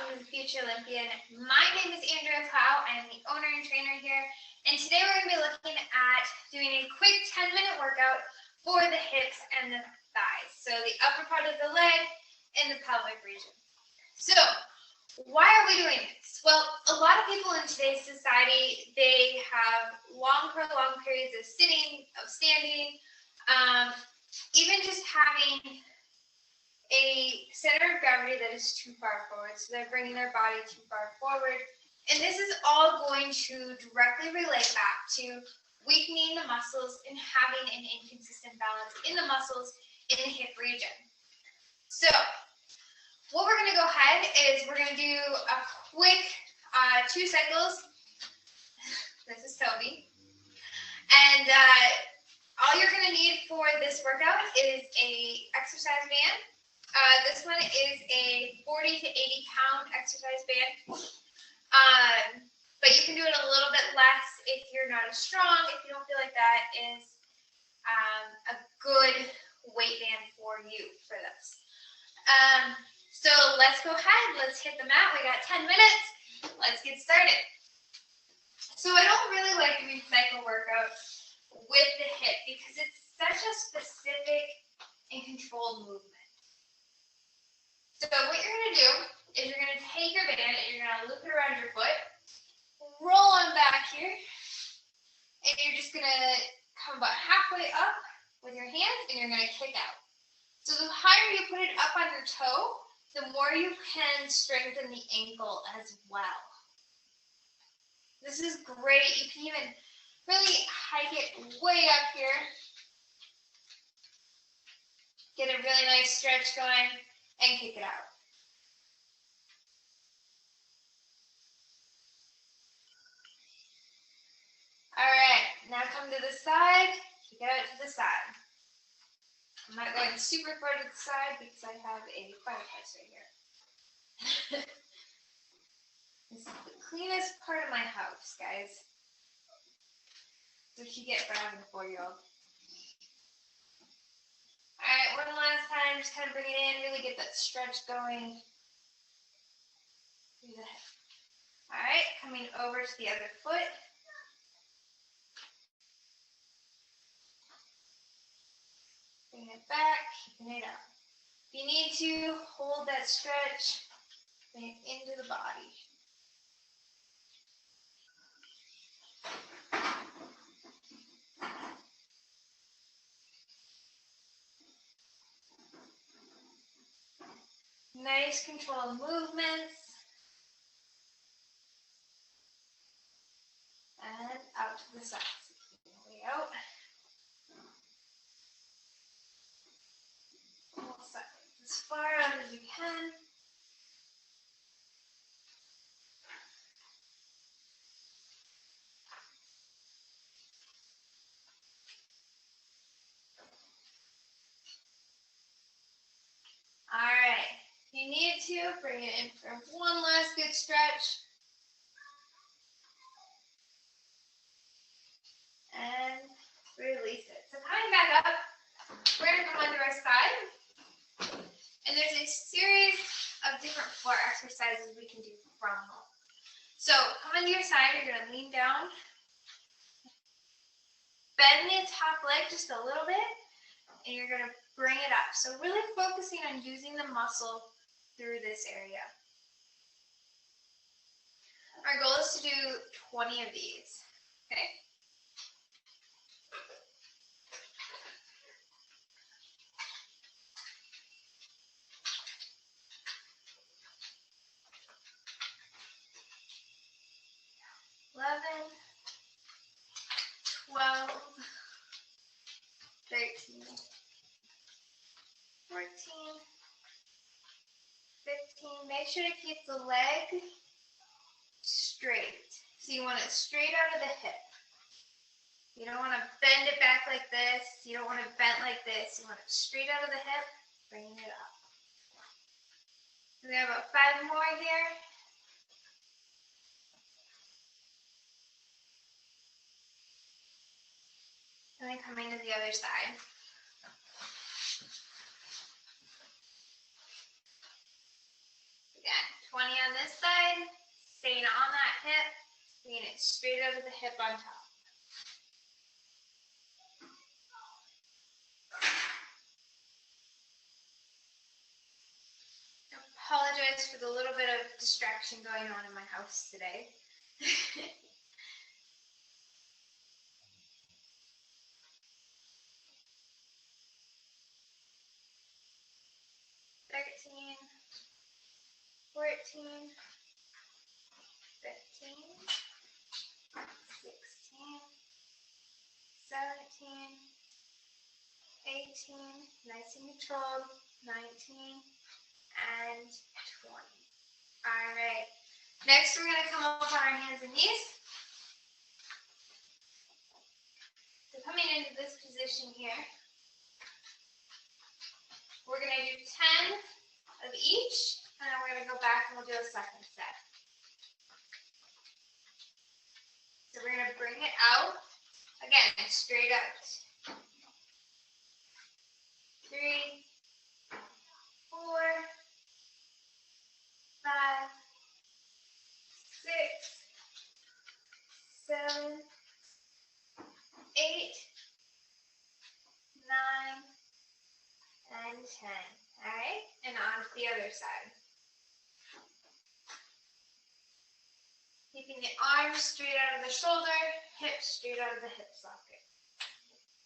welcome to the Future Olympian. My name is Andrea Clow. I am the owner and trainer here, and today we're going to be looking at doing a quick 10-minute workout for the hips and the thighs, so the upper part of the leg and the pelvic region. So, why are we doing this? Well, a lot of people in today's society, they have prolonged periods of sitting, of standing, even just having a center of gravity that is too far forward. So they're bringing their body too far forward. And this is all going to directly relate back to weakening the muscles and having an inconsistent balance in the muscles in the hip region. So what we're going to go ahead is we're going to do a quick 2 cycles. This is Toby. And all you're going to need for this workout is a exercise band. This one is a 40 to 80 pound exercise band, but you can do it a little bit less if you're not as strong, if you don't feel like that is a good weight band for you for this. So let's go ahead, let's hit the mat. We got 10 minutes, let's get started. So I don't really like doing cycle workouts with the hip because it's such a specific and controlled movement. So what you're going to do is you're going to take your band and you're going to loop it around your foot, roll on back here, and you're just going to come about halfway up with your hands and you're going to kick out. So the higher you put it up on your toe, the more you can strengthen the ankle as well. This is great. You can even really hike it way up here. Get a really nice stretch going. And kick it out. All right, now come to the side, kick it out to the side. I'm not going super far to the side because I have a fireplace right here. This is the cleanest part of my house, guys. That's what you get for having a 4-year-old. All right, one last time, just kind of bring it in, really get that stretch going. Through the hip. All right, coming over to the other foot. Bring it back, keeping it up. If you need to, hold that stretch, bring it into the body. Nice controlled movements. And out to the side. Way out. Both sides. As far out as you can. All right. If you need to, bring it in for one last good stretch. And release it. So coming back up, we're going to come onto our side. And there's a series of different floor exercises we can do from home. So come onto your side, you're going to lean down. Bend the top leg just a little bit. And you're going to bring it up. So really focusing on using the muscle through this area. Our goal is to do 20 of these. Okay? $11, $12, $13, $14, $15. Make sure to keep the leg straight. So you want it straight out of the hip. You don't want to bend it back like this. You don't want it bent like this. You want it straight out of the hip, bringing it up. We have about 5 more here. And then coming to the other side. Again, 20 on this side, staying on that hip, bringing it straight over the hip on top. Apologize for the little bit of distraction going on in my house today. 13, 14, 15, 16, 17, 18, nice and controlled, 19, and 20. All right. Next, we're going to come up on our hands and knees. So coming into this position here, we're going to do 10 of each, and then we're going to go back and we'll do a second set. So we're going to bring it out, again, straight out. 3, 4, 5, 6, 7, 8, 9, and 10. All right, and on to the other side. Keeping the arms straight out of the shoulder, hips straight out of the hip socket.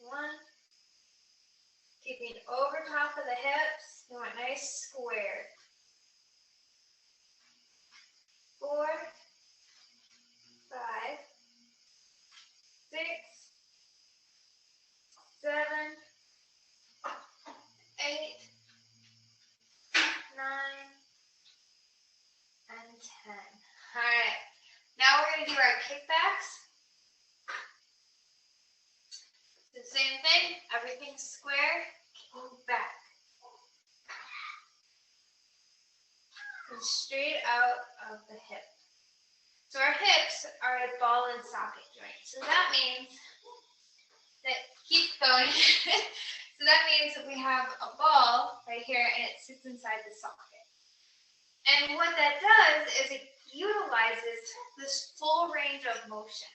1. Keeping over top of the hips, you want nice square. 4, 5, 6, 7, 8, 9, and 10. All right. Now we're going to do our kickbacks. The same thing, everything's square, move back. And straight out of the hip. So our hips are a ball and socket joint. So that means that, keep going. So that means that we have a ball right here and it sits inside the socket. And what that does is it utilizes this full range of motion.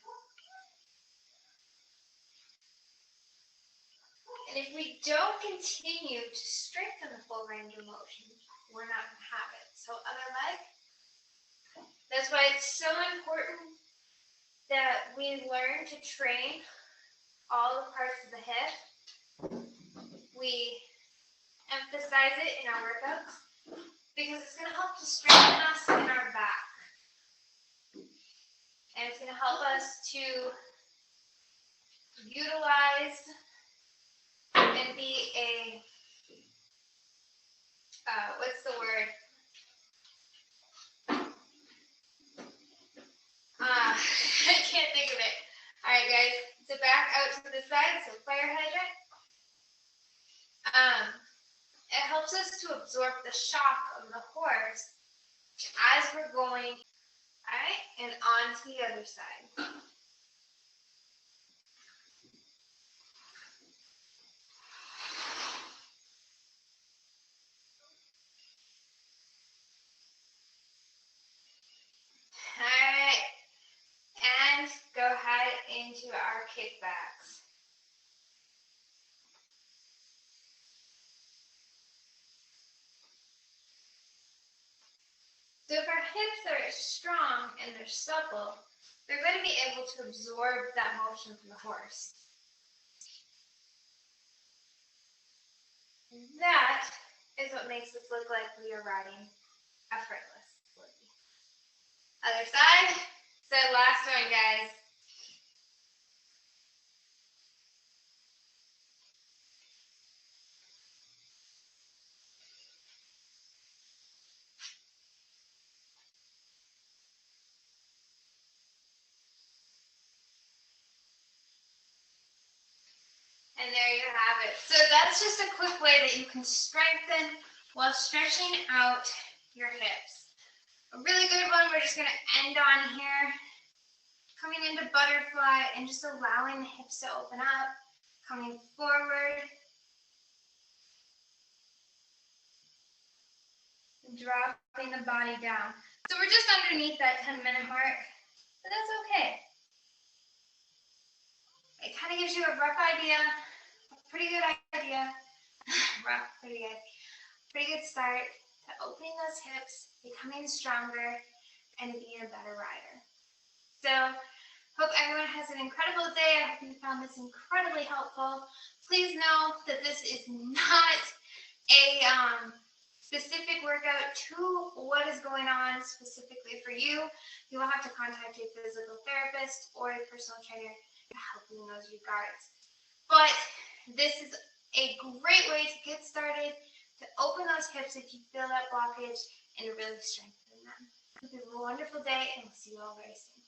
And if we don't continue to strengthen the full range of motion, we're not going to have it. So other leg. That's why it's so important that we learn to train all the parts of the hip. We emphasize it in our workouts because it's going to help to strengthen us in our back. And it's going to help us to utilize and be a, what's the word? I can't think of it. All right, guys. So back out to the side, so fire hydrant. It helps us to absorb the shock of the horse as we're going, all right, and on to the other side. All right, and go ahead into our kickbacks. So if our hips are strong and they're supple, they're going to be able to absorb that motion from the horse. And that is what makes us look like we are riding effortlessly. Other side. So last one, guys. And there you have it. So that's just a quick way that you can strengthen while stretching out your hips. A really good one, we're just going to end on here. Coming into butterfly and just allowing the hips to open up. Coming forward. dropping the body down. So we're just underneath that 10-minute mark, but that's okay. It kind of gives you a rough idea, a pretty good idea, rough, pretty good start to opening those hips, becoming stronger, and being a better rider. So, hope everyone has an incredible day. I hope you found this incredibly helpful. Please know that this is not a specific workout to what is going on specifically for you. You will have to contact a physical therapist or a personal trainer to help you in those regards. But this is a great way to get started, to open those hips if you feel that blockage, and to really strengthen them. Have a wonderful day, and we'll see you all very soon.